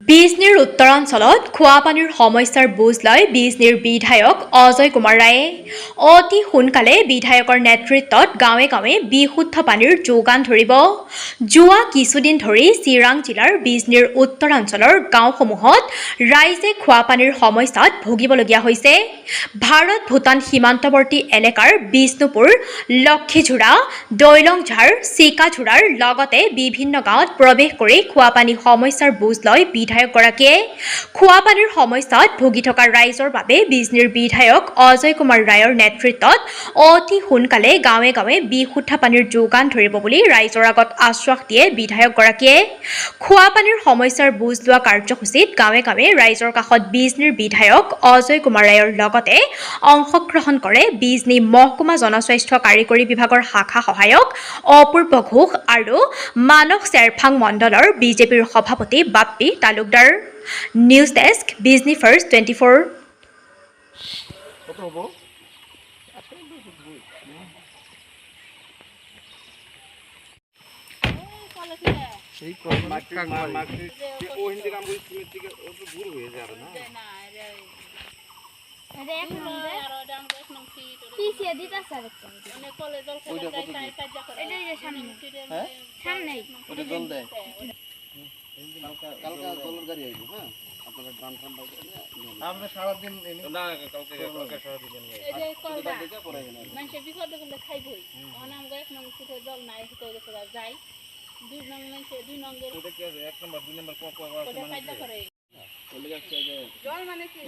বিজনীৰ উত্তৰাঞ্চলত খোৱাপানীৰ সমস্যাৰ বুজ লয় বিজনীৰ বিধায়ক অজয় কুমাৰ ৰায়ে। অতি সোনকালে বিধায়কৰ নেতৃত্বত গাঁৱে গাঁৱে বিশুদ্ধ পানীৰ যোগান ধৰিব। যোৱা কিছুদিন ধৰি চিৰাং জিলাৰ বিজনীৰ উত্তৰাঞ্চলৰ গাঁওসমূহত ৰাইজে খোৱাপানীৰ সমস্যাত ভুগিবলগীয়া হৈছে। ভাৰত-ভূটান সীমান্তৱৰ্তী এলেকাৰ বিষ্ণুপুৰ, লক্ষীঝোৰা, দৈলংঝাৰ, চিকাঝোৰাৰ লগতে বিভিন্ন গাঁৱত প্ৰৱেশ কৰি খোৱাপানী সমস্যাৰ বুজ লয় বিধায়কগৰাকীয়ে। খোৱাপানীৰ সমস্যাত ভুগি থকা ৰাইজৰ বাবে বিজনীৰ বিধায়ক অজয় কুমাৰ ৰায়ৰ নেতৃত্বত অতি সোনকালে গাঁৱে গাঁৱে বিশুদ্ধ পানীৰ যোগান ধৰিব বুলি ৰাইজৰ আগত আশ্বাস দিয়ে বিধায়কগৰাকীয়ে। খোৱাপানীৰ সমস্যাৰ বুজ লোৱা কাৰ্যসূচীত গাঁৱে গাঁৱে ৰাইজৰ কাষত বিজনীৰ বিধায়ক অজয় কুমাৰ ৰায়ৰ লগতে অংশগ্ৰহণ কৰে বিজনী মহকুমা জনস্বাস্থ্য কাৰিকৰী বিভাগৰ শাখা সহায়ক অপূৰ্ব ঘোষ আৰু মানস চেৰফাং মণ্ডলৰ বিজেপিৰ সভাপতি Bappi Talukdar. News desk Bijni first 24। আমরা সারাদিন না কালকে সারাদিন মানুষের বিপদে বলে খাইবই অনাম এক নং ফুটে জল নাই হতে গেছে যাই 2 নং মানুষে 2 নঙ্গের ওটা কি আছে 1 নম্বর 2 নম্বর ফায়দা করে জল মানে কি